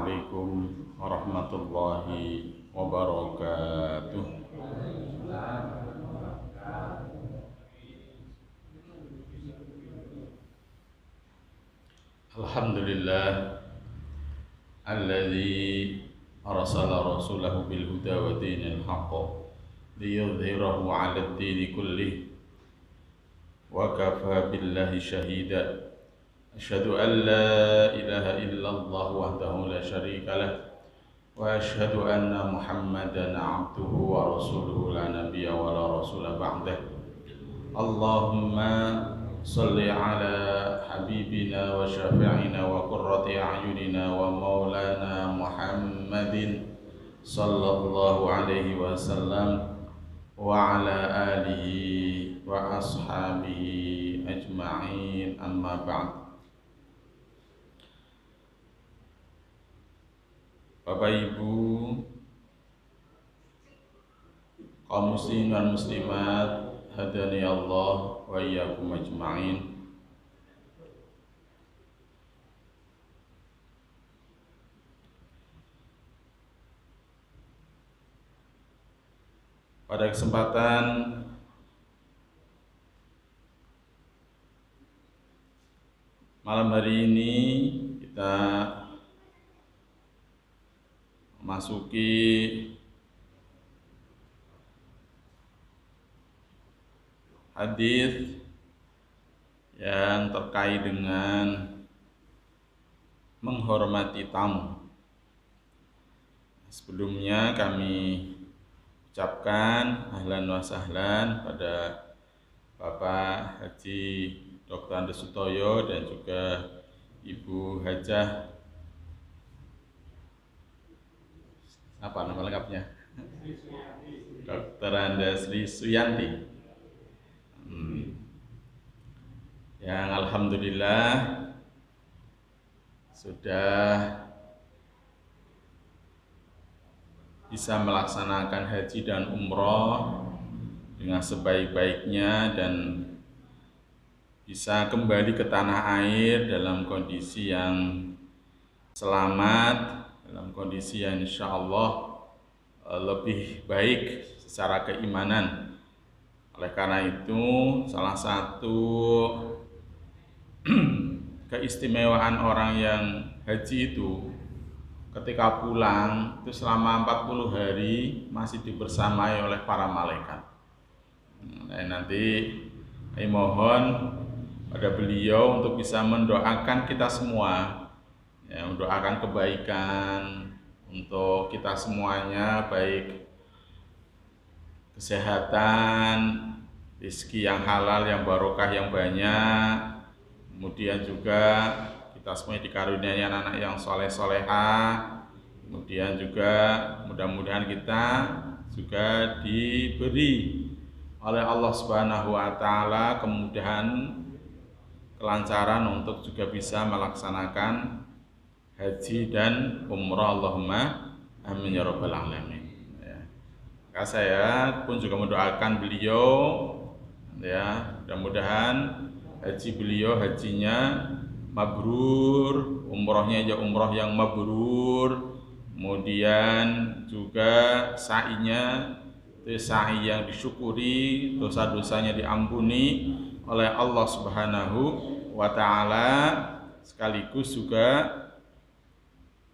Assalamualaikum warahmatullahi wabarakatuh. Alhamdulillah alladzi arsala rasulahu bil huda wa dinil haqq liyudhhirahu 'alad dini kullih wa kafa billahi shahida. Asyhadu an la ilaha illallah wahdahu la syarika lah wa asyhadu anna Muhammadan 'abduhu wa rasuluhu la nabiyya wa la rasula ba'dah. Allahumma shalli ala habibina wa syafi'ina wa qurrati a'yunina wa maulana Muhammadin sallallahu alaihi wasallam wa ala alihi wa ashabihi ajma'in, amma ba'd. Bapak Ibu, kaum muslimin dan muslimat, hadani Allah wa iyyakum ajma'in. Pada kesempatan malam hari ini kita memasuki hadis yang terkait dengan menghormati tamu. Sebelumnya kami ucapkan ahlan wa sahlan pada Bapak Haji Dr. Andes Sutoyo dan juga Ibu Hajah, apa nama lengkapnya? Dr. Andes Suyanti. Yang alhamdulillah sudah bisa melaksanakan haji dan umroh dengan sebaik-baiknya dan bisa kembali ke tanah air dalam kondisi yang selamat, dalam kondisi yang insya Allah lebih baik secara keimanan. Oleh karena itu, salah satu keistimewaan orang yang haji itu ketika pulang itu selama 40 hari masih dibersamai oleh para malaikat. Nanti saya mohon pada beliau untuk bisa mendoakan kita semua, ya, mendoakan kebaikan untuk kita semuanya, baik kesehatan, rezeki yang halal, yang barokah, yang banyak, kemudian juga kita semuanya dikaruniai anak-anak yang soleh-solehah, kemudian juga mudah-mudahan kita juga diberi oleh Allah Subhanahu wa Ta'ala kemudahan, kelancaran untuk juga bisa melaksanakan haji dan umrah. Allahumma amin ya rabbal alamin. Ya. Maka saya pun juga mendoakan beliau, ya, mudah-mudahan haji beliau hajinya mabrur, umrohnya ya umroh yang mabrur, kemudian juga sa'inya itu sa'i yang disyukuri, dosa-dosanya diampuni oleh Allah Subhanahu wa Ta'ala, sekaligus juga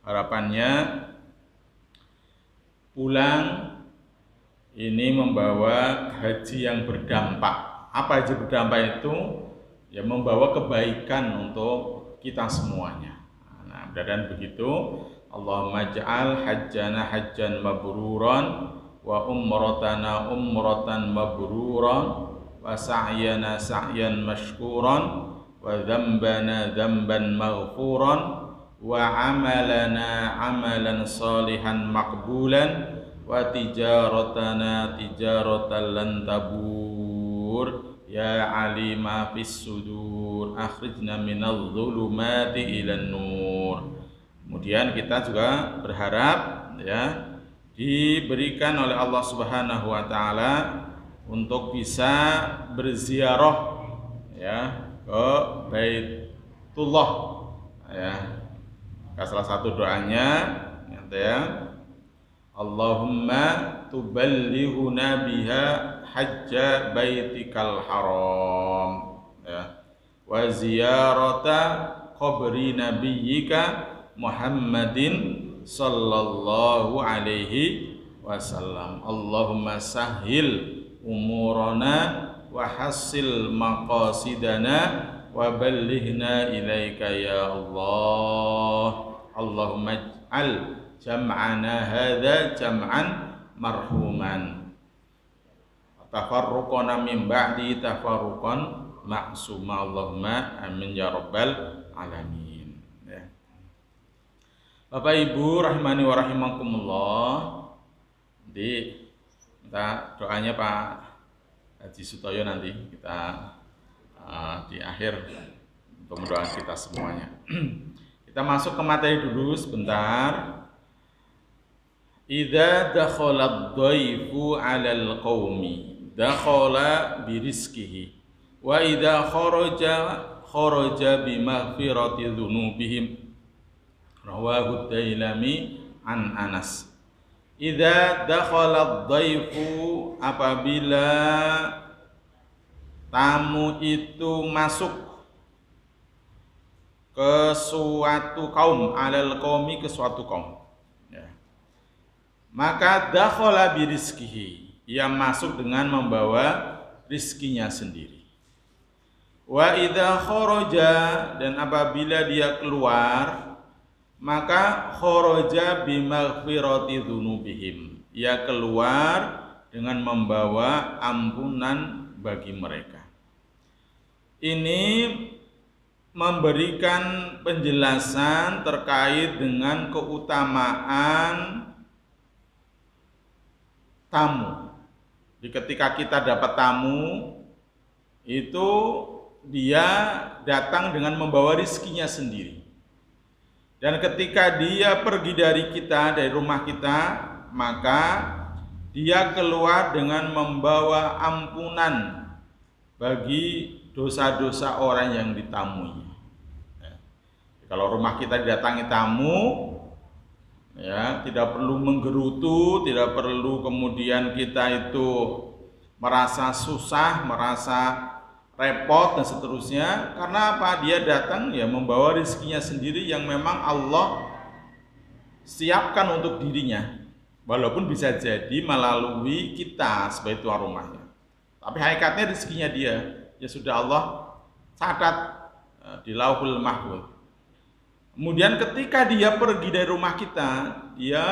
harapannya pulang ini membawa haji yang berdampak. Apa haji berdampak itu? Ya, membawa kebaikan untuk kita semuanya. Nah, mudah-mudahan begitu. Allahumma ja'al hajjana hajjan mabruran wa umratana umratan mabruran wa sa'yana sa'yan mashkuran wa dzambana dzamban maghfuran wa amalana amalan salihan maqbulan wa tijaratana tijaratan lan tabur ya alima fis sudur akhrijna minadh dhulumati ilan nur. Kemudian kita juga berharap, ya, diberikan oleh Allah Subhanahu wa Ta'ala untuk bisa berziarah, ya, ke Baitullah, ya, Maka salah satu doanya ya, Allahumma tuballighuna biha hajja baitikal haram ya, wa ziyarata qabri nabiyyika Muhammadin sallallahu alaihi wasallam. Allahumma sahhil umurana wa hassil maqasidana wa ballighna ilaika ya Allah. Allahumma ij'al jam'ana hadza jam'an marhuman tafarruqana min ba'di tafarruqan ma'suma. Allahumma amin ya rabbal alamin ya. Bapak Ibu rahimani wa rahimakumullah, di minta doanya Pak Haji Sutoyo nanti kita di akhir untuk mendoakan kita semuanya. Kita masuk ke materi dulu sebentar. Idza dakhala ad-dhaifu 'alal qaumi dakhala bi rizqihi wa idza kharaja bi maghfirati dzunubihim. Rawahu Dailami an Anas. Idza dakhala ad-dhaifu, apabila tamu itu masuk ke suatu kaum, alal qaumi, ke suatu kaum ya. Maka dakhala bi rizqihi, ia masuk dengan membawa rizkinya sendiri. Wa idza kharaja, dan apabila dia keluar, maka kharaja bi maghfirati dzunubihim, ia keluar dengan membawa ampunan bagi mereka. Ini memberikan penjelasan terkait dengan keutamaan tamu. Jadi ketika kita dapat tamu, itu dia datang dengan membawa rizkinya sendiri. Dan ketika dia pergi dari kita, dari rumah kita, maka dia keluar dengan membawa ampunan bagi dosa-dosa orang yang ditamui. Kalau rumah kita didatangi tamu, ya, tidak perlu menggerutu, tidak perlu kemudian kita itu merasa susah, merasa repot dan seterusnya. Karena apa? Dia datang ya membawa rezekinya sendiri yang memang Allah siapkan untuk dirinya. Walaupun bisa jadi melalui kita sebagai tuan rumahnya. Tapi hakikatnya rezekinya dia, ya sudah Allah catat di Lauhul Mahfuz. Kemudian ketika dia pergi dari rumah kita, dia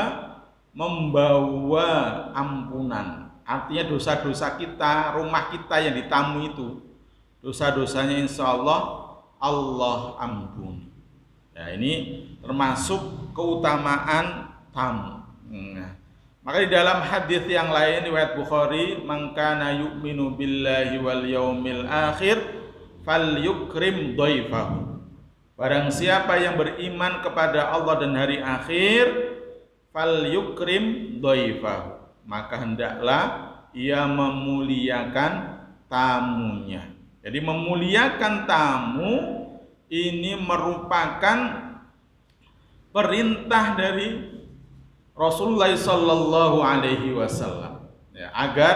membawa ampunan. Artinya dosa-dosa kita, rumah kita yang ditamu itu, dosa-dosanya insya Allah ampuni. Ya, ini termasuk keutamaan tamu. Maka di dalam hadis yang lain riwayat Bukhari, man kana yu'minu billahi wal yaumil akhir falyukrim dhaifahu. Barang siapa yang beriman kepada Allah dan hari akhir, falyukrim dhaifahu, maka hendaklah ia memuliakan tamunya. Jadi memuliakan tamu ini merupakan perintah dari Rasulullah sallallahu alaihi wasallam, ya, agar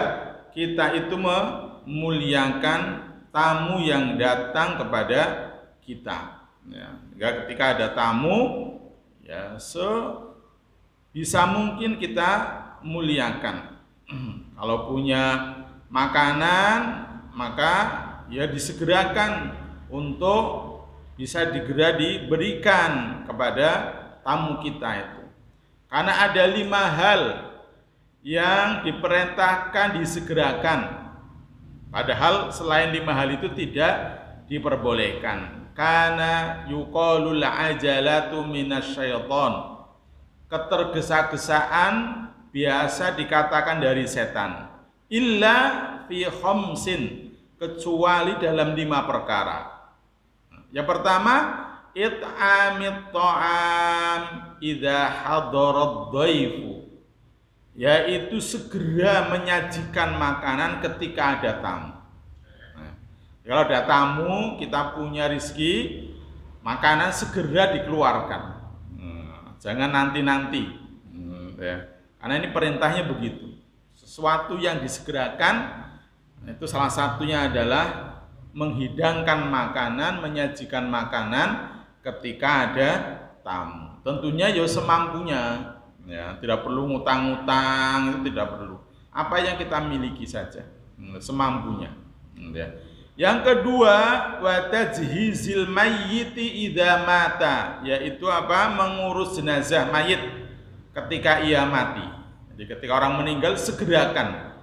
kita itu memuliakan tamu yang datang kepada kita. Ya, ketika ada tamu, ya, sebisa mungkin kita muliakan. Kalau punya makanan, maka ya disegerakan untuk bisa diberikan kepada tamu kita itu. Karena ada 5 hal yang diperintahkan disegerakan, padahal selain 5 hal itu tidak diperbolehkan. Karena yuqalul ajalatu minasyaiton, ketergesa-gesaan biasa dikatakan dari setan. Illa fi khamsin, kecuali dalam 5 perkara. Yang pertama, it'amit ta'am idza hadarat dhaifu, yaitu segera menyajikan makanan ketika ada tamu. Kalau ada tamu, kita punya rezeki, makanan segera dikeluarkan. jangan nanti-nanti. Ya. Karena ini perintahnya begitu. Sesuatu yang disegerakan itu salah satunya adalah menghidangkan makanan, menyajikan makanan ketika ada tamu. Tentunya ya semampunya, ya tidak perlu ngutang-ngutang, itu tidak perlu. Apa yang kita miliki saja, semampunya. Ya. Yang kedua, wa tajhizil mayyiti idza mata, yaitu apa? Mengurus jenazah mayit ketika ia mati. Jadi ketika orang meninggal segerakan.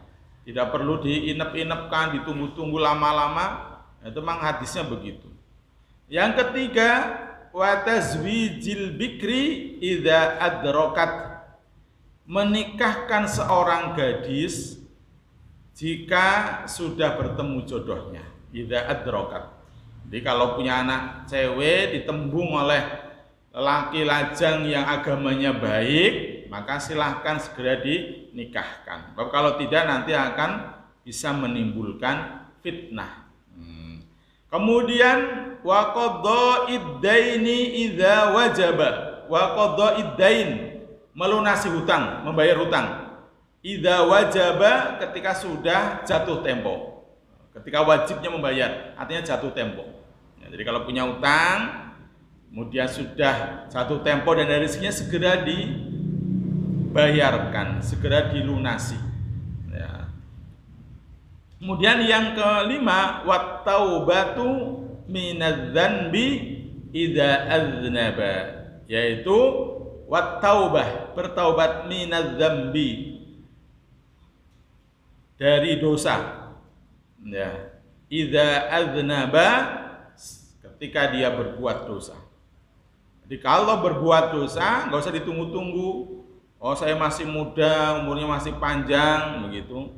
Tidak perlu diinep-inepkan, ditunggu-tunggu lama-lama. Itu memang hadisnya begitu. Yang ketiga, wa tazwijil bikri idza adrakat, menikahkan seorang gadis jika sudah bertemu jodohnya. Idza adrakat. Jadi kalau punya anak cewek ditembung oleh lelaki lajang yang agamanya baik, maka silahkan segera dinikahkan. Sebab kalau tidak nanti akan bisa menimbulkan fitnah. Kemudian wa qada'id daini idza wajaba. Wa qada'id dain, melunasi hutang, membayar hutang. Idza wajaba, ketika sudah jatuh tempo. Ketika wajibnya membayar, artinya jatuh tempo. Ya, jadi kalau punya hutang kemudian sudah jatuh tempo dan dari rezekinya segera dibayarkan, segera dilunasi. Ya. Kemudian yang kelima, wat taubatu minadz-dzanbi idza aznaba, yaitu wat taubah, bertaubat minadz-dzanbi, dari dosa. Ya, idza aznaba, ketika dia berbuat dosa. Jadi kalau berbuat dosa nggak usah ditunggu-tunggu. Oh, saya masih muda, umurnya masih panjang, begitu.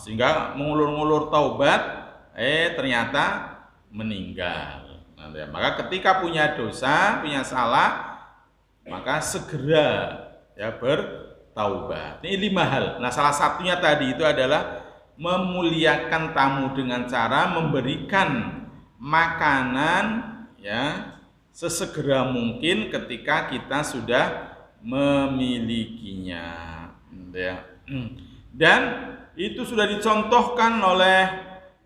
Sehingga mengulur-ngulur taubat, ternyata meninggal. Nah, maka ketika punya dosa, punya salah, maka segera ya bertaubat. Ini 5 hal. Nah, salah satunya tadi itu adalah memuliakan tamu dengan cara memberikan makanan ya sesegera mungkin ketika kita sudah memilikinya, ya. Dan itu sudah dicontohkan oleh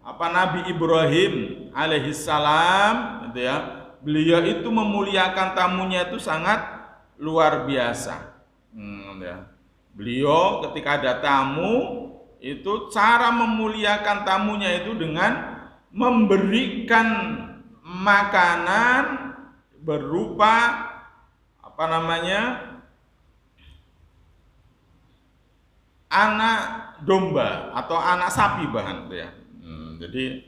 Nabi Ibrahim alaihissalam, gitu ya. Beliau itu memuliakan tamunya itu sangat luar biasa. Ya. Beliau ketika ada tamu itu cara memuliakan tamunya itu dengan memberikan makanan berupa anak domba atau anak sapi bahkan, ya. Jadi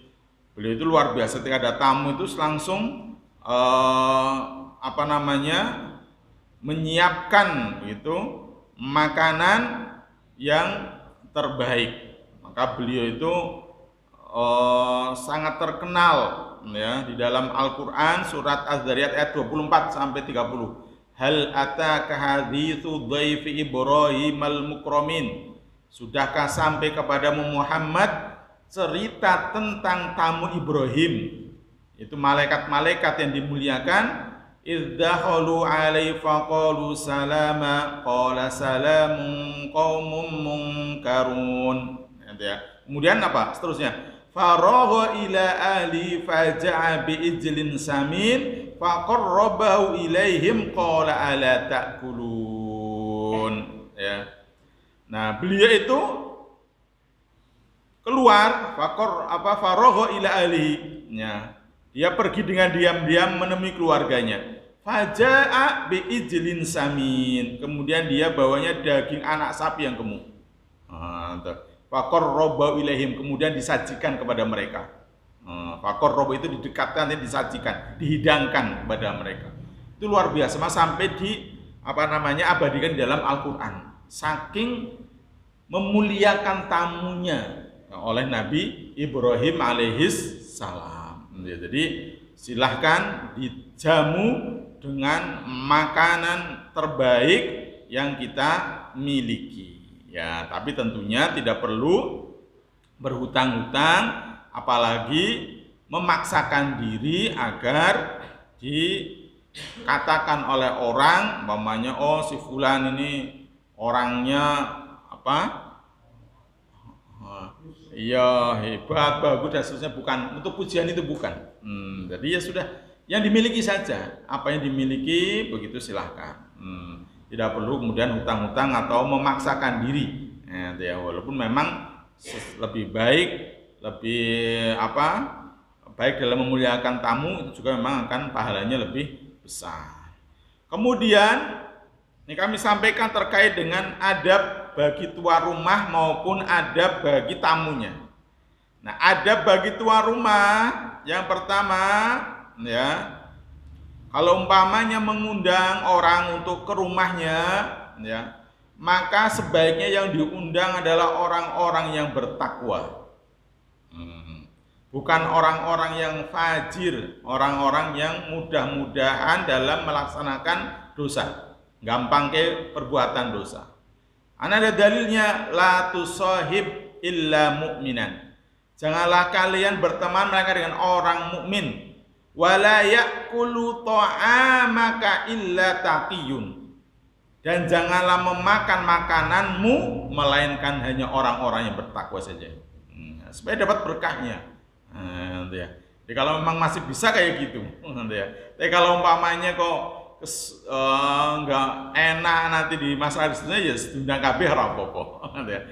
beliau itu luar biasa, ketika ada tamu itu langsung menyiapkan gitu makanan yang terbaik. Maka beliau itu sangat terkenal ya di dalam Al-Qur'an surat Az-Zariyat ayat 24 sampai 30. Hal ataka haditsu dhaifi Ibrahim al-mukramin. Sudahkah sampai kepadamu Muhammad cerita tentang tamu Ibrahim? Itu malaikat-malaikat yang dimuliakan. Izdakhalu alaihi faqalu salama qala salamun qaumun munkarun. Ya. Kemudian apa? Seterusnya. Faragha ila ahli faja'a bi ijlin samin faqarrabahu ilaihim qala ala ta'kulun. Ya. Nah, beliau itu keluar faragha ila ahli. Ya. Dia pergi dengan diam-diam menemui keluarganya. Faja'a bi ijlin samin. Kemudian dia bawanya daging anak sapi yang gemuk. Faqarrabahu ilaihim, kemudian disajikan kepada mereka. Faqarrabahu itu didekatkan, disajikan, dihidangkan kepada mereka. Itu luar biasa, sampai abadikan di dalam Al-Qur'an. Saking memuliakan tamunya oleh Nabi Ibrahim alaihis salam. Jadi silahkan dijamu dengan makanan terbaik yang kita miliki. Ya, tapi tentunya tidak perlu berhutang-hutang, apalagi memaksakan diri agar dikatakan oleh orang, umpamanya oh si fulan ini orangnya apa? Iya hebat, bagus dan seterusnya, bukan untuk pujian itu bukan. Jadi ya sudah, yang dimiliki saja, apa yang dimiliki begitu silahkan. Tidak perlu kemudian hutang-hutang atau memaksakan diri. Ya, walaupun memang lebih baik, lebih baik dalam memuliakan tamu, itu juga memang akan pahalanya lebih besar. Kemudian ini kami sampaikan terkait dengan adab bagi tuan rumah maupun adab bagi tamunya. Nah, adab bagi tuan rumah yang pertama, ya, kalau umpamanya mengundang orang untuk ke rumahnya, ya, maka sebaiknya yang diundang adalah orang-orang yang bertakwa. Bukan orang-orang yang fajir, orang-orang yang mudah-mudahan dalam melaksanakan dosa, gampang ke perbuatan dosa. Ada dalilnya, la tusahib illa mu'minan. Janganlah kalian berteman mereka dengan orang mukmin. Wala ya'kulu ta'amaka illa taqiyun. Dan janganlah memakan makananmu melainkan hanya orang-orang yang bertakwa saja. Supaya dapat berkahnya. Jadi kalau memang masih bisa kayak gitu, tapi kalau umpamanya kok nggak enak nanti di masalah itu ya diundang kabeh ora apa-apa.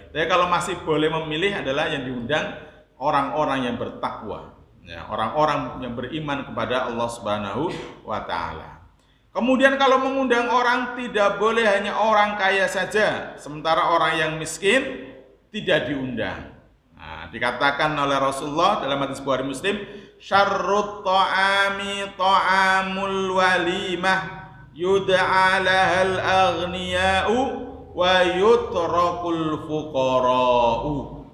Tapi kalau masih boleh memilih adalah yang diundang orang-orang yang bertakwa, ya, orang-orang yang beriman kepada Allah Subhanahu wa taala. Kemudian kalau mengundang orang tidak boleh hanya orang kaya saja, sementara orang yang miskin tidak diundang. Dikatakan oleh Rasulullah dalam hadis Bukhari Muslim, syarrut ta'ami ta'amul walimah yud'a lahal aghniya'u wa yutrakul fuqara'u.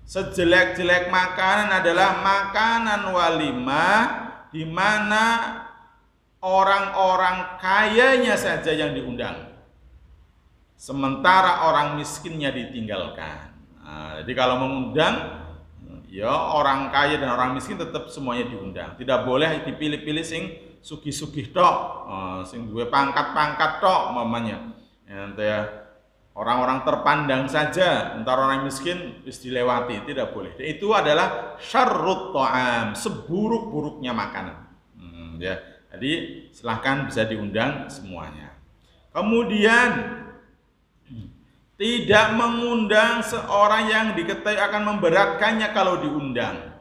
Sejelek-jelek makanan adalah makanan walimah di mana orang-orang kayanya saja yang diundang, sementara orang miskinnya ditinggalkan. Jadi kalau mengundang, ya orang kaya dan orang miskin tetap semuanya diundang. Tidak boleh dipilih-pilih sing sugih-sugih tok, sing duwe pangkat-pangkat tok mamanya. Ya, orang-orang terpandang saja, entar orang miskin wis dilewati, tidak boleh. Dan itu adalah syarrut ta'am, seburuk-buruknya makanan. Ya. Jadi silahkan bisa diundang semuanya. Kemudian tidak mengundang seorang yang diketahui akan memberatkannya kalau diundang.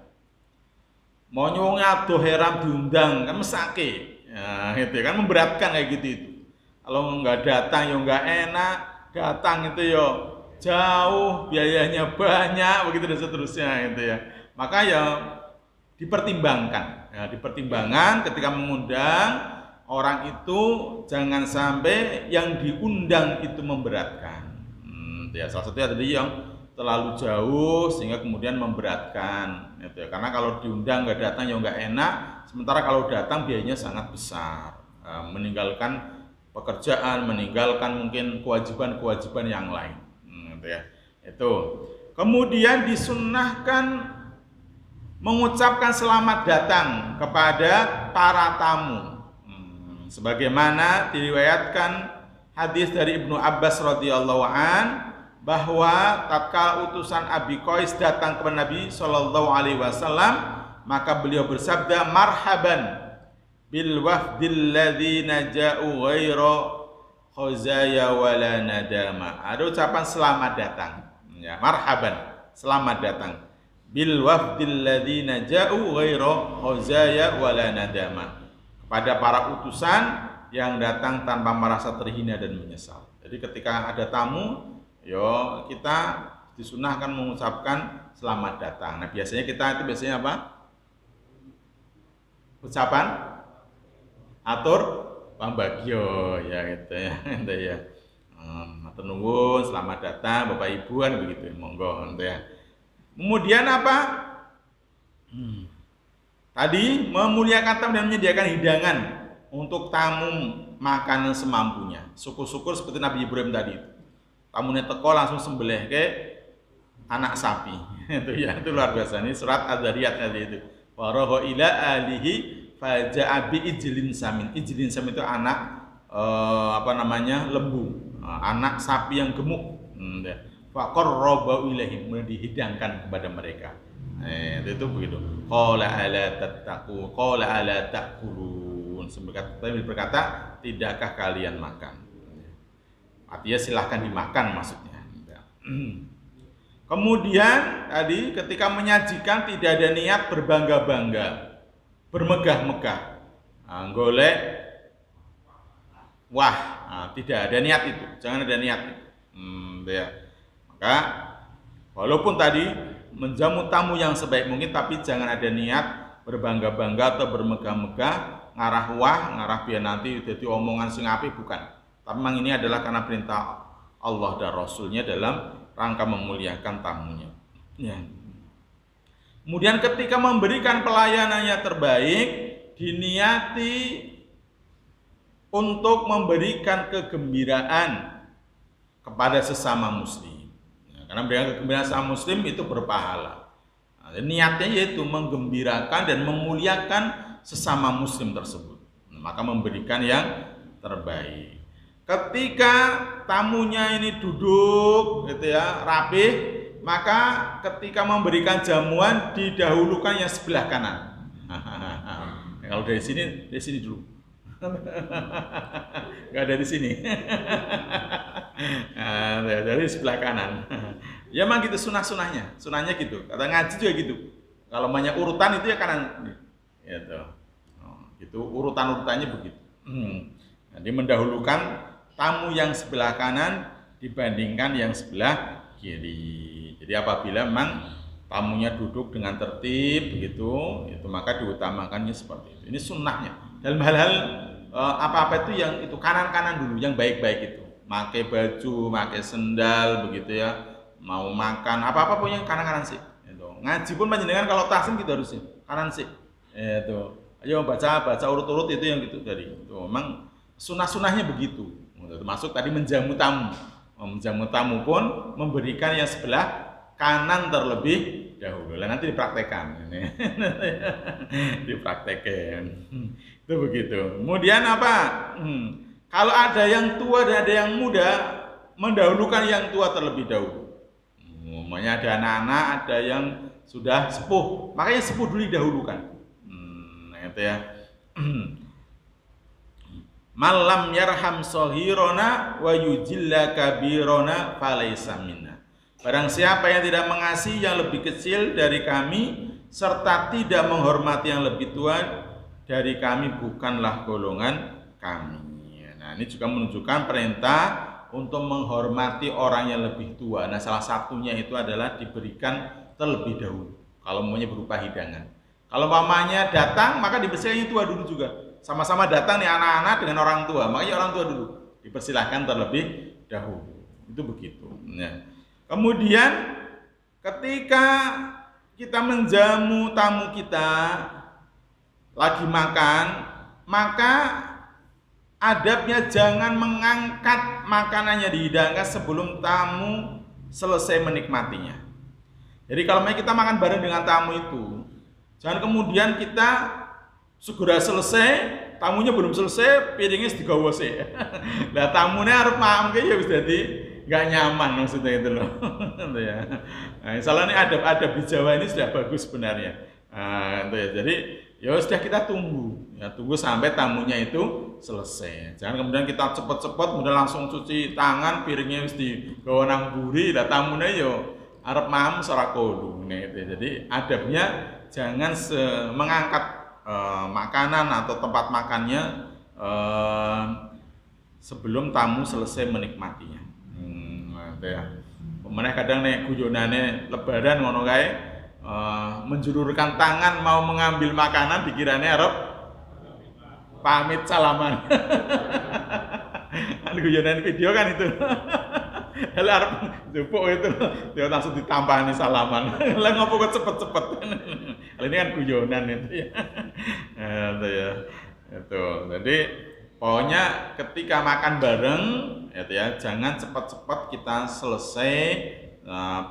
Mau nyuwung adoh heram diundang kan mesake. Ya, itu kan memberatkan kayak gitu itu. Kalau nggak datang ya nggak enak, datang itu ya jauh, biayanya banyak, begitu dan seterusnya gitu ya. Maka ya dipertimbangkan. Ya, dipertimbangkan ketika mengundang orang itu jangan sampai yang diundang itu memberatkan. Ya, salah satunya tadi yang terlalu jauh sehingga kemudian memberatkan gitu ya. Karena kalau diundang nggak datang ya nggak enak, sementara kalau datang biayanya sangat besar, meninggalkan pekerjaan, meninggalkan mungkin kewajiban-kewajiban yang lain gitu ya. Itu kemudian disunnahkan mengucapkan selamat datang kepada para tamu, sebagaimana diriwayatkan hadis dari Ibnu Abbas radhiyallahu an, bahwa tatkala utusan Abi Qais datang kepada Nabi sallallahu alaihi wasallam, maka beliau bersabda, marhaban bil wafdil ladzina ja'u ghaira khuzaya wala nadama. Ada ucapan selamat datang, ya, marhaban, selamat datang bil wafdil ladzina ja'u ghaira khuzaya wala nadama, kepada para utusan yang datang tanpa merasa terhina dan menyesal. Jadi ketika ada tamu, yo kita disunahkan mengucapkan selamat datang. Nah biasanya kita itu biasanya apa? Ucapan atur pambagio ya gitu ya, gitu ya. Matur nuwun, selamat datang Bapak Ibu kan begitu, monggo gitu ya. Kemudian apa? Tadi memuliakan tamu dan menyediakan hidangan untuk tamu makanan semampunya. Syukur-syukur seperti Nabi Ibrahim tadi itu. Tamunya teko langsung sembelih ke anak sapi. Itu ya, itu luar biasa. Ini surat Ad-Dzariyat tadi itu. Wa raha ila alihi faja'a bi ijlin samin. Ijlin samin itu anak lembu, anak sapi yang gemuk. Faqarraba ilaihim, dihidangkan kepada mereka. Itu begitu. Qala ala tattaqu, qala ala ta'kulun. Sambil berkata, tidakkah kalian makan? Artinya silahkan dimakan maksudnya. Kemudian tadi ketika menyajikan tidak ada niat berbangga-bangga, bermegah-megah, golek, wah, tidak ada niat itu, jangan ada niat itu. Ya. Maka walaupun tadi menjamu tamu yang sebaik mungkin, tapi jangan ada niat berbangga-bangga atau bermegah-megah, ngarah wah, ngarah biar nanti jadi omongan sing apik, bukan. Tapi memang ini adalah karena perintah Allah dan Rasulnya dalam rangka memuliakan tamunya. Ya. Kemudian ketika memberikan pelayanannya terbaik, diniati untuk memberikan kegembiraan kepada sesama muslim. Ya, karena memberikan kegembiraan sesama muslim itu berpahala. Nah, niatnya yaitu menggembirakan dan memuliakan sesama muslim tersebut. Nah, maka memberikan yang terbaik. Ketika tamunya ini duduk gitu ya, rapih, maka ketika memberikan jamuan didahulukan yang sebelah kanan. Kalau dari sini dulu. Enggak dari sini. Dari sebelah kanan. Ya memang gitu sunahnya gitu. Kata ngaji juga gitu. Kalau banyak urutan itu ya kanan. Gitu. Gitu urutan-urutannya begitu. Jadi mendahulukan tamu yang sebelah kanan dibandingkan yang sebelah kiri. Jadi apabila memang tamunya duduk dengan tertib begitu, itu maka diutamakannya seperti itu. Ini sunnahnya. Dalam hal-hal apa-apa itu yang itu kanan-kanan dulu, yang baik-baik itu. Pakai baju, pakai sendal begitu ya. Mau makan apa-apa pun yang kanan-kanan sih. Itu. Ngaji pun panjenengan kalau tahsin gitu harusnya kanan sih. Itu. Ayo baca urut-urut itu yang gitu dari. Itu memang sunah-sunahnya begitu. Termasuk tadi menjamu tamu. Menjamu tamu pun memberikan yang sebelah kanan terlebih dahulu. Nanti dipraktekkan. Dipraktekkan. Itu begitu. Kemudian apa? Kalau ada yang tua dan ada yang muda, mendahulukan yang tua terlebih dahulu. Umumnya ada anak-anak, ada yang sudah sepuh. Makanya sepuh dulu didahulukan. Itu ya. Malam yarham sohirona wa yujilla kabirona falaysa minna. Barang siapa yang tidak mengasihi yang lebih kecil dari kami serta tidak menghormati yang lebih tua dari kami, bukanlah golongan kami. Nah, ini juga menunjukkan perintah untuk menghormati orang yang lebih tua. Nah, salah satunya itu adalah diberikan terlebih dahulu kalau maunya berupa hidangan. Kalau mamanya datang, maka dibersihkan yang tua dulu juga. Sama-sama datang nih anak-anak dengan orang tua, makanya orang tua dulu dipersilahkan terlebih dahulu. Itu begitu. Ya. Kemudian ketika kita menjamu tamu kita lagi makan, maka adabnya jangan mengangkat makanannya dihidangkan sebelum tamu selesai menikmatinya. Jadi kalau kita makan bareng dengan tamu itu, jangan kemudian kita segera selesai, tamunya belum selesai, piringnya digawa sih. Lah tamunya harus paham ya wis dadi nggak nyaman maksudnya itu loh. Ya. Nah, misalnya adab-adab di Jawa ini sudah bagus sebenarnya. Itu ya. Jadi ya sudah kita tunggu, ya tunggu sampai tamunya itu selesai. Jangan kemudian kita cepet-cepet, kemudian langsung cuci tangan, piringnya wis digawa nang mburi, lah tamunya yo arep mam ora kudu. Jadi adabnya jangan mengangkat makanan atau tempat makannya sebelum tamu selesai menikmatinya. Ya. Pemenang kadang nek guyonane lebaran ngono kae menjulurkan tangan mau mengambil makanan dikirane arep pamit salaman. Kan guyonan video kan itu. Lah arep jupuk itu dia langsung ditampani salaman. Lah ngopo kok cepet-cepet. Ini kan guyonan itu ya. Itu ya. Itu. Jadi pokoknya ketika makan bareng itu ya, jangan cepat-cepat kita selesai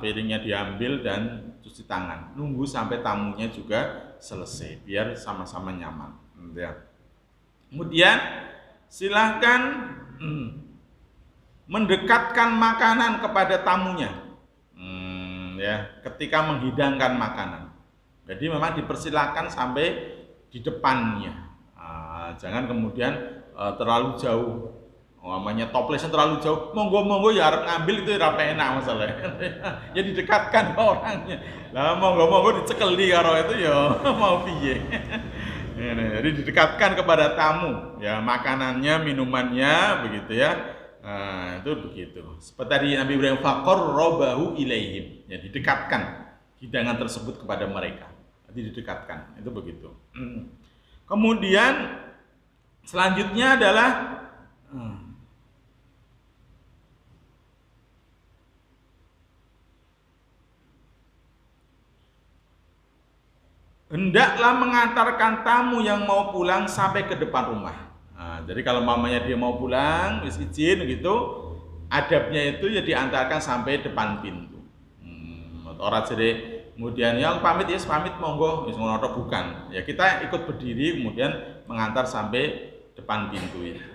piringnya diambil dan cuci tangan. Nunggu sampai tamunya juga selesai biar sama-sama nyaman. Ya. Kemudian silahkan mendekatkan makanan kepada tamunya, ya, ketika menghidangkan makanan. Jadi memang dipersilakan sampai di depannya, jangan kemudian terlalu jauh. Namanya toplesnya terlalu jauh, monggo ya harap ngambil itu ora enak masalahnya. Ya didekatkan ke orangnya. Lah monggo dicekeli karo itu ya mau piye. Jadi didekatkan kepada tamu, ya makanannya, minumannya begitu ya. Nah, itu begitu. Seperti tadi Nabi Ibrahim faqarrabahu ilaihim, ya didekatkan hidangan tersebut kepada mereka. Jadi didekatkan, itu begitu. Kemudian selanjutnya adalah hendaklah mengantarkan tamu yang mau pulang sampai ke depan rumah. Nah, jadi kalau mamanya dia mau pulang, wis izin gitu, adabnya itu ya diantarkan sampai depan pintu. Orang jadi kemudian yang pamit pamit monggo, wis ngono bukan. Ya kita ikut berdiri kemudian mengantar sampai depan pintu itu.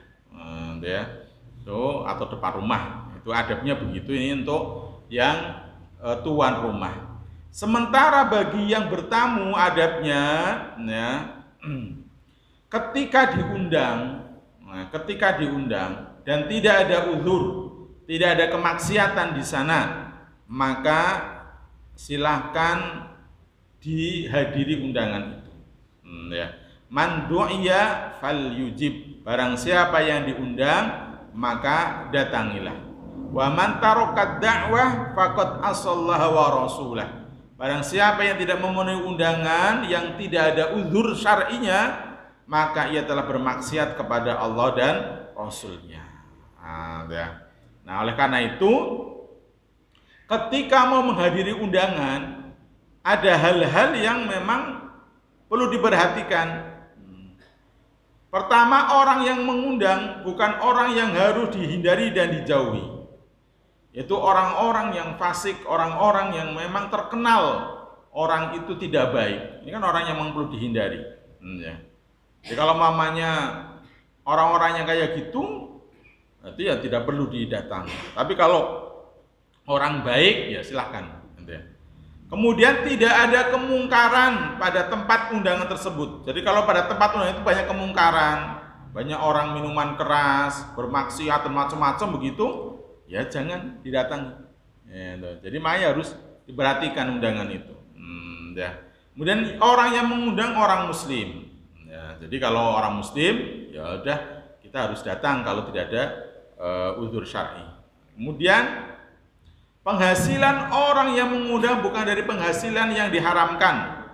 Ya. Itu atau depan rumah. Itu adabnya begitu, ini untuk yang tuan rumah. Sementara bagi yang bertamu adabnya, ya, ketika diundang dan tidak ada uzur, tidak ada kemaksiatan di sana, maka silahkan dihadiri undangan itu. Ya. Man du'iya falyujib, barang siapa yang diundang maka datangilah. Wa man taraka da'wah faqad asallaha wa rasulah. Barang siapa yang tidak memenuhi undangan, yang tidak ada uzur syar'inya, maka ia telah bermaksiat kepada Allah dan Rasulnya. Nah, oleh karena itu, ketika mau menghadiri undangan, ada hal-hal yang memang perlu diperhatikan. Pertama, orang yang mengundang bukan orang yang harus dihindari dan dijauhi. Yaitu orang-orang yang fasik, orang-orang yang memang terkenal orang itu tidak baik. Ini kan orang yang memang perlu dihindari. Ya. Jadi kalau mamanya orang-orang yang kayak gitu, itu ya tidak perlu didatangi. Tapi kalau orang baik, ya silahkan. Ya. Kemudian tidak ada kemungkaran pada tempat undangan tersebut. Jadi kalau pada tempat undangan itu banyak kemungkaran, banyak orang minuman keras, bermaksiat dan macam-macam begitu, ya jangan didatangi. Ya, jadi makanya harus diperhatikan undangan itu. Ya. Kemudian orang yang mengundang orang Muslim. Ya, jadi kalau orang Muslim, ya udah kita harus datang kalau tidak ada uzur syar'i. Kemudian penghasilan orang yang mengundang bukan dari penghasilan yang diharamkan.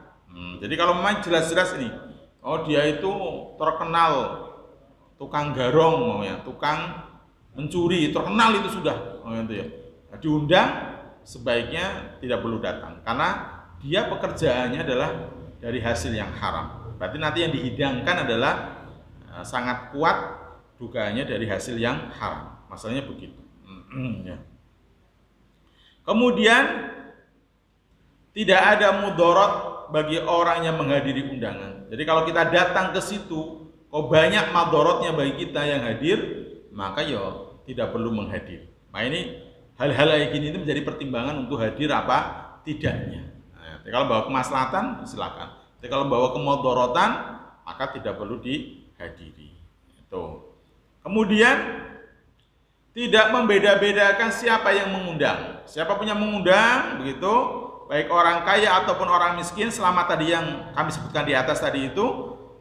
Jadi kalau memang jelas-jelas ini, oh dia itu terkenal tukang garong, ya, tukang mencuri, terkenal itu sudah, gitu ya. Diundang sebaiknya tidak perlu datang, karena dia pekerjaannya adalah dari hasil yang haram. Berarti nanti yang dihidangkan adalah sangat kuat dugaannya dari hasil yang haram. Masalahnya begitu. Ya. Kemudian tidak ada mudarat bagi orang yang menghadiri undangan. Jadi kalau kita datang ke situ, kok banyak mudaratnya bagi kita yang hadir, maka ya tidak perlu menghadiri. Nah ini hal-hal kayak gini itu menjadi pertimbangan untuk hadir apa tidaknya. Nah, kalau bawa kemaslahatan silakan. Tapi kalau bawa kemudaratan maka tidak perlu dihadiri. Itu. Kemudian tidak membeda-bedakan siapa yang mengundang. Siapa punya mengundang, begitu, baik orang kaya ataupun orang miskin, selama tadi yang kami sebutkan di atas tadi itu,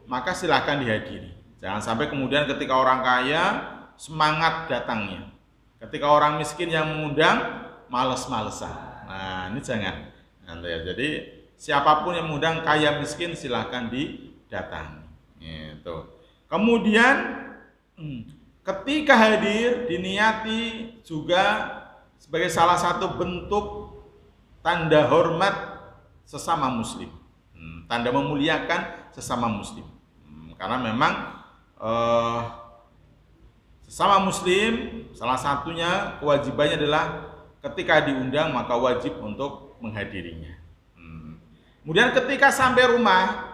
maka silakan dihadiri. Jangan sampai kemudian ketika orang kaya semangat datangnya, ketika orang miskin yang mengundang males-malesan. Nah, ini jangan. Jadi siapapun yang mengundang, kaya miskin, silakan didatangi. Gitu. Kemudian ketika hadir diniati juga sebagai salah satu bentuk tanda hormat sesama muslim, tanda memuliakan sesama muslim, karena memang sesama muslim salah satunya kewajibannya adalah ketika diundang maka wajib untuk menghadirinya. Kemudian ketika sampai rumah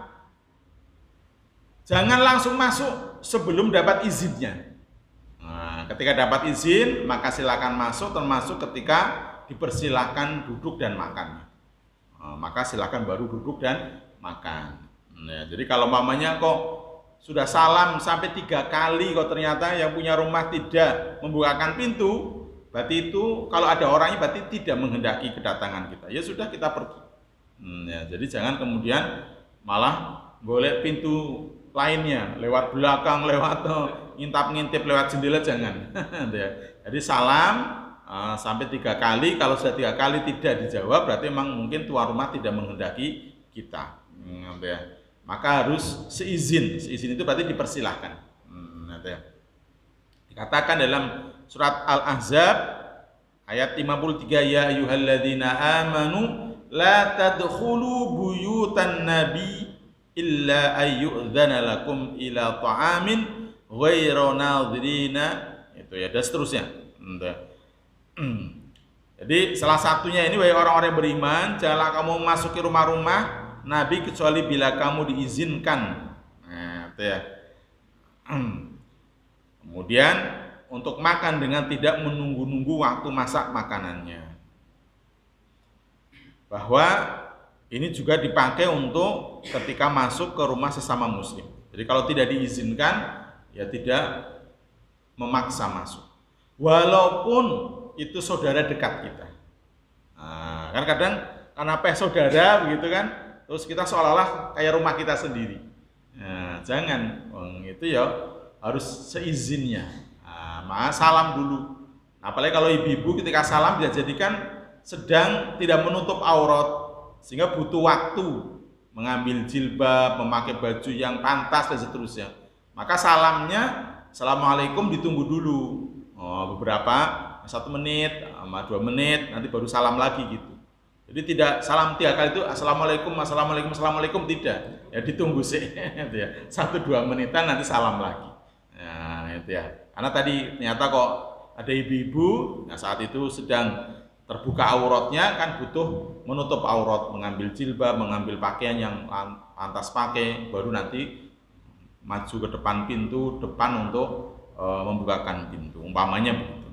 Jangan langsung masuk sebelum dapat izinnya. Nah, ketika dapat izin, maka silakan masuk, termasuk ketika dipersilahkan duduk dan makan. Nah, maka silakan baru duduk dan makan. Nah, jadi kalau mamanya kok sudah salam sampai 3 kali, kok ternyata yang punya rumah tidak membukakan pintu, berarti itu kalau ada orangnya berarti tidak menghendaki kedatangan kita. Ya sudah, kita pergi. Ya, jadi jangan kemudian malah golek pintu lainnya, lewat belakang, lewat ngintip-ngintip lewat jendela, jangan. Jadi salam sampai 3 kali. Kalau sudah 3 kali tidak dijawab, berarti memang mungkin tuan rumah tidak menghendaki kita. Maka harus seizin. Seizin itu berarti dipersilahkan. Dikatakan dalam surat Al-Ahzab ayat 53, ya ayyuhalladzina amanu la tadkhulu buyutan nabi illa ayyu'dzana lakum ila ta'amin ghairu nadhirina, itu ya, dan seterusnya. Jadi salah satunya ini, wahai orang-orang beriman, janganlah kamu memasuki rumah-rumah Nabi kecuali bila kamu diizinkan. Nah, itu ya. Kemudian untuk makan dengan tidak menunggu-nunggu waktu masak makanannya. Bahwa ini juga dipakai untuk ketika masuk ke rumah sesama muslim. Jadi kalau tidak diizinkan, ya tidak memaksa masuk. Walaupun itu saudara dekat kita. Nah, kan kadang karena saudara begitu kan, terus kita seolah-olah kayak rumah kita sendiri. Nah, jangan, itu ya harus seizinnya. Nah, salam dulu. Apalagi kalau ibu-ibu ketika salam bisa jadikan sedang tidak menutup aurat, sehingga butuh waktu mengambil jilbab, memakai baju yang pantas dan seterusnya. Maka salamnya assalamualaikum ditunggu dulu beberapa, 1 menit, 2 menit, nanti baru salam lagi gitu. Jadi tidak salam 3 kali itu assalamualaikum, assalamualaikum, assalamualaikum, tidak. Ya ditunggu sih, gitu ya. 1-2 menitan nanti salam lagi. Nah, itu ya. Karena tadi ternyata kok ada ibu-ibu, nah saat itu sedang terbuka auratnya, kan butuh menutup aurat, mengambil jilbab, mengambil pakaian yang pantas pakai, baru nanti maju ke depan pintu depan untuk membukakan pintu, umpamanya begitu.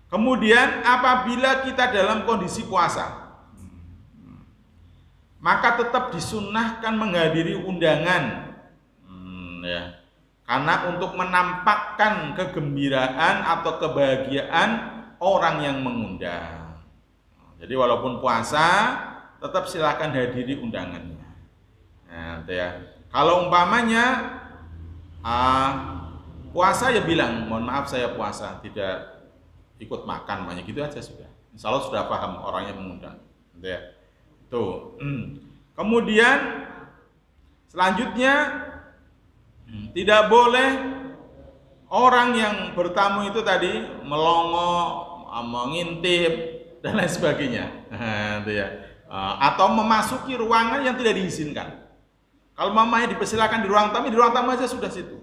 Kemudian apabila kita dalam kondisi puasa, maka tetap disunnahkan menghadiri undangan, ya, karena untuk menampakkan kegembiraan atau kebahagiaan orang yang mengundang. Jadi walaupun puasa, tetap silakan hadiri undangannya. Nah, ya. Kalau umpamanya puasa, ya bilang mohon maaf saya puasa, tidak ikut makan, banyak gitu aja sudah. Insya Allah sudah paham orang yang mengundang. Ya. Tuh. Kemudian selanjutnya tidak boleh orang yang bertamu itu tadi melongo, mengintip dan lain sebagainya, atau memasuki ruangan yang tidak diizinkan. Kalau mamanya dipersilakan di ruang tamu aja sudah situ.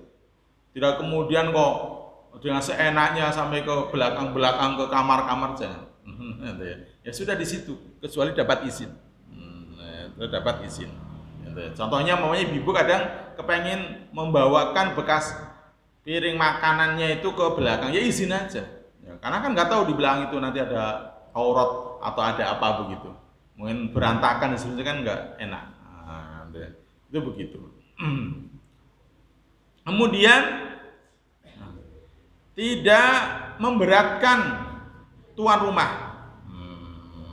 Tidak kemudian kok dengan seenaknya sampai ke belakang-belakang, ke kamar-kamar, jangan. Ya sudah di situ, kecuali dapat izin. Dapat izin. Contohnya mamanya ibu kadang kepengen membawakan bekas piring makanannya itu ke belakang, ya izin aja. Ya, karena kan nggak tahu di belakang itu nanti ada aurat atau ada apa begitu. Mungkin berantakan dan sebagainya, kan nggak enak. Nah, itu begitu. Kemudian tidak memberatkan tuan rumah.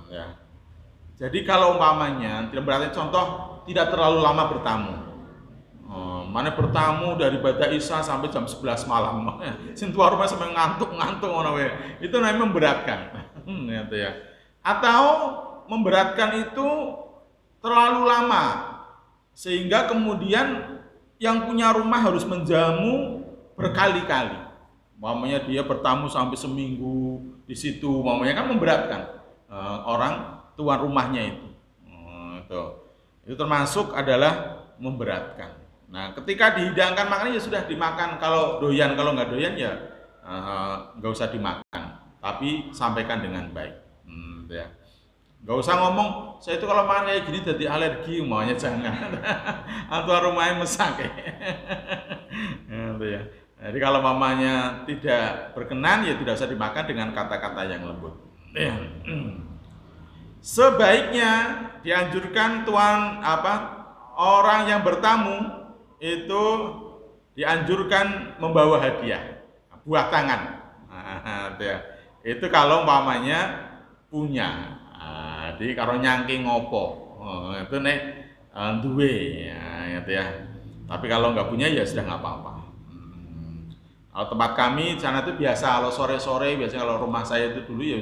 Ya. Jadi kalau umpamanya tidak memberatkan, contoh tidak terlalu lama bertamu. Mana bertamu dari Bada Isya sampai jam 11 malam. Sin tuan rumah sampai ngantuk-ngantuk, itu namanya memberatkan. Gitu ya. Atau memberatkan itu terlalu lama sehingga kemudian yang punya rumah harus menjamu berkali-kali. Mamanya dia bertamu sampai seminggu di situ, mamanya kan memberatkan orang tuan rumahnya itu. Itu termasuk adalah memberatkan. Nah, ketika dihidangkan makanan ya sudah dimakan. Kalau doyan, kalau nggak doyan ya nggak usah dimakan. Tapi sampaikan dengan baik. Ya. Nggak usah ngomong, saya itu kalau makan kayak gini jadi alergi, maunya jangan. Atau rumahnya mesak. Gitu ya. Jadi kalau mamanya tidak berkenan, ya tidak usah dimakan dengan kata-kata yang lembut. Ya. Sebaiknya dianjurkan orang yang bertamu itu dianjurkan membawa hadiah, buah tangan. Itu kalau mamanya punya. Jadi kalau nyangking ngopo, itu nek duwe, gitu ya. Tapi kalau nggak punya ya sudah nggak apa-apa. Kalau tempat kami sana itu biasa kalau sore-sore, biasanya kalau rumah saya itu dulu ya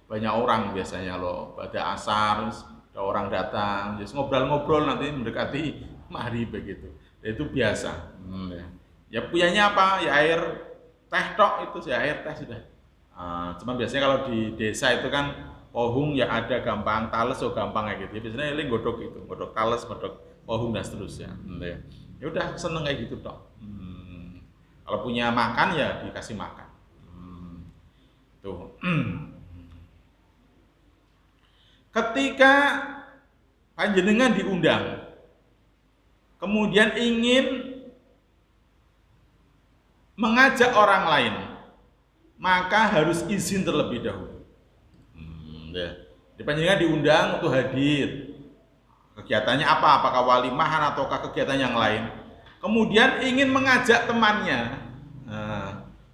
banyak orang biasanya kalau pada asar ada orang datang, just ngobrol-ngobrol nanti mendekati maghrib begitu. Itu biasa. Ya punyanya apa? Ya air teh tok itu, ya air teh sudah. Cuma biasanya kalau di desa itu kan pohung ya ada gampang tales so gampang kayak gitu. Biasanya eling godok itu, godok tales, godok pohung dan seterusnya. Ya udah seneng kayak gitu tok. Kalau punya makan ya dikasih makan. Tuh. Ketika panjenengan diundang, kemudian ingin mengajak orang lain, maka harus izin terlebih dahulu. Di panjenengan diundang untuk hadir. Kegiatannya apa? Apakah walimahan ataukah kegiatan yang lain? Kemudian ingin mengajak temannya,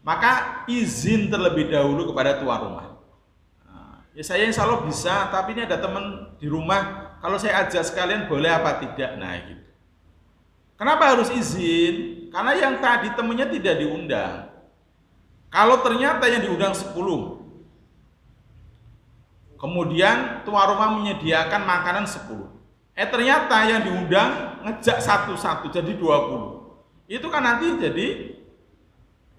maka izin terlebih dahulu kepada tuan rumah. Ya saya insya Allah bisa, tapi ini ada teman di rumah, kalau saya ajak sekalian boleh apa tidak? Nah gitu. Kenapa harus izin? Karena yang tadi temannya tidak diundang. Kalau ternyata yang diundang 10, kemudian tuan rumah menyediakan makanan 10, ternyata yang diundang ngejak satu-satu jadi 20. Itu kan nanti jadi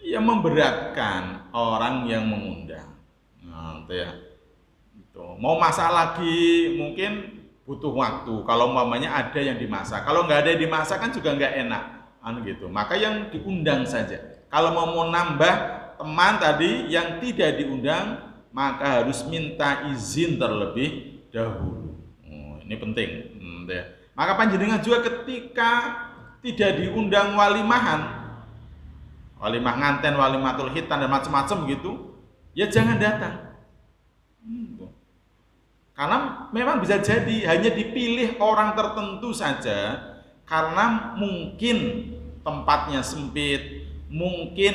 ya memberatkan orang yang mengundang. Itu ya. Mau masak lagi mungkin butuh waktu. Kalau umpamanya ada yang dimasak, kalau nggak ada yang dimasak kan juga nggak enak, gitu. Maka yang diundang saja. Kalau mau nambah teman tadi yang tidak diundang, maka harus minta izin terlebih dahulu. Ini penting. Maka panjenengan juga ketika tidak diundang walimahan, walimah nganten, walimatul khitan dan macam-macam gitu, ya jangan datang. Karena memang bisa jadi hanya dipilih orang tertentu saja, karena mungkin tempatnya sempit, mungkin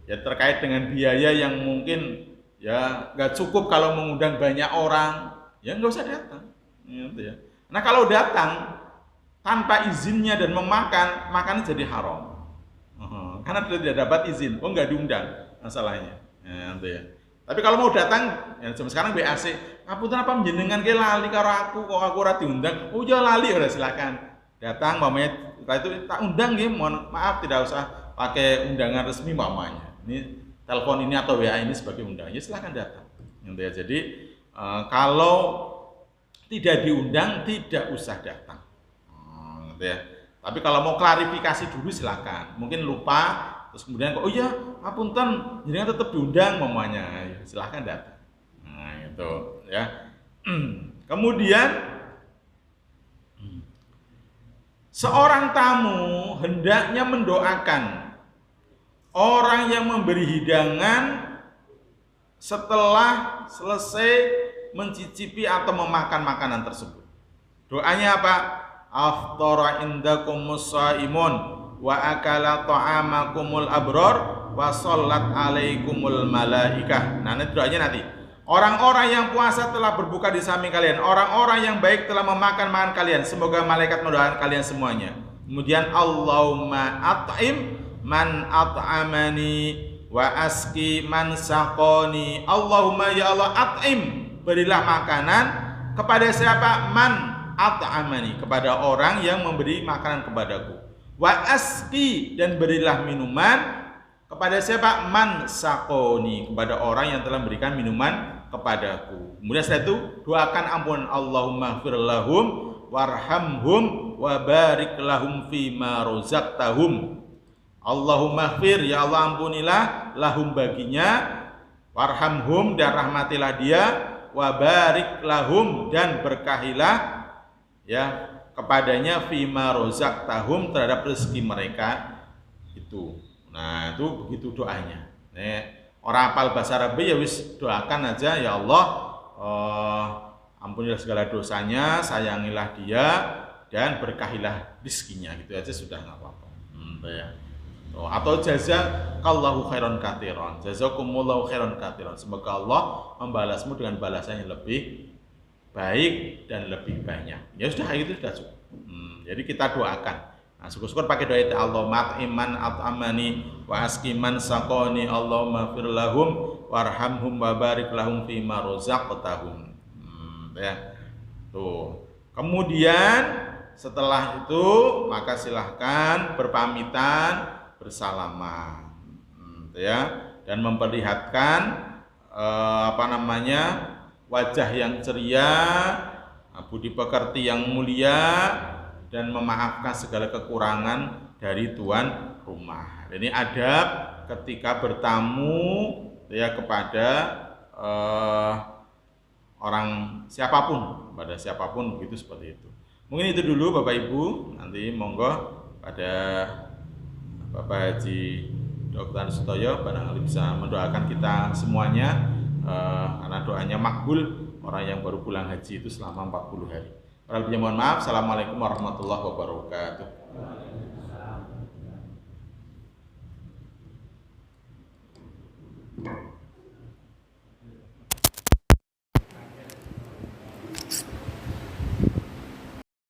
ya terkait dengan biaya yang mungkin ya nggak cukup kalau mengundang banyak orang, ya nggak usah datang. Gitu ya. Nah kalau datang tanpa izinnya dan makannya jadi haram, karena tidak dapat izin, nggak diundang masalahnya. Gitu ya. Tapi kalau mau datang, ya sekarang BAC, ngapunten apa menjenengan ke lali karo aku, kok aku ora diundang? Oh ya lali, udah silakan datang, mamanya itu tak undang ya, mohon maaf tidak usah pakai undangan resmi mamanya. Ini telepon ini atau WA ini sebagai undangan, ya silakan datang. Ya, jadi kalau tidak diundang tidak usah datang. Ya. Tapi kalau mau klarifikasi dulu silakan. Mungkin lupa. Terus kemudian kok, oh iya, ngapunten, jenengan tetap diundang mamanya, ya, silahkan datang. Nah itu, ya. Kemudian seorang tamu hendaknya mendoakan orang yang memberi hidangan setelah selesai mencicipi atau memakan makanan tersebut. Doanya apa? Aftara indakumus shaimun wa akala ta'amakumul abror wa shollat alaikumul malaikah. Nah, ini doanya nanti. Orang-orang yang puasa telah berbuka di samping kalian, orang-orang yang baik telah memakan makan kalian, semoga malaikat mendoakan kalian semuanya. Kemudian Allahumma at'im man at'amani wa aski man saqoni. Allahumma ya Allah at'im, berilah makanan kepada siapa? Man at'amani, kepada orang yang memberi makanan kepadaku. Wa aski, dan berilah minuman kepada siapa? Man saqoni, kepada orang yang telah memberikan minuman kepadaku. Kemudian setelah itu doakan ampunan. Allahumma ighfir lahum warhamhum wa barik lahum fima razaqtahum. Allahumma ighfir, ya Allah ampunilah, lahum baginya, warhamhum, dan rahmatilah dia, wa barik lahum, dan berkahilah ya kepadanya fima rozaqtahum, terhadap rezeki mereka itu. Nah, itu begitu doanya. Orang apal bahasa Arab ya wis doakan aja, ya Allah, ampunilah segala dosanya, sayangilah dia, dan berkahilah rizkinya, gitu aja sudah nggak apa-apa. Ya. Atau jazakallahu khairan katsiran, jazakumullahu khairan katsiran, semoga Allah membalasmu dengan balasan yang lebih baik dan lebih banyak. Ya sudah, itu sudah cukup. Jadi kita doakan. Nah, syukur-syukur pakai doa itu, Allahumma iman at'amani wa askiman saqani, Allahumma fir lahum warhamhum wa barik lahum fima razaqtahum. Ya. Tuh. Kemudian setelah itu maka silahkan berpamitan, bersalaman, ya, dan memperlihatkan wajah yang ceria, budi pekerti yang mulia, dan memaafkan segala kekurangan dari tuan rumah. Ini adab ketika bertamu ya kepada orang siapapun, pada siapapun begitu, seperti itu. Mungkin itu dulu Bapak Ibu, nanti monggo pada Bapak Haji Dr. Sutoyo barangkali bisa mendoakan kita semuanya, karena doanya makbul orang yang baru pulang haji itu selama 40 hari. Mohon maaf. Assalamualaikum warahmatullahi wabarakatuh.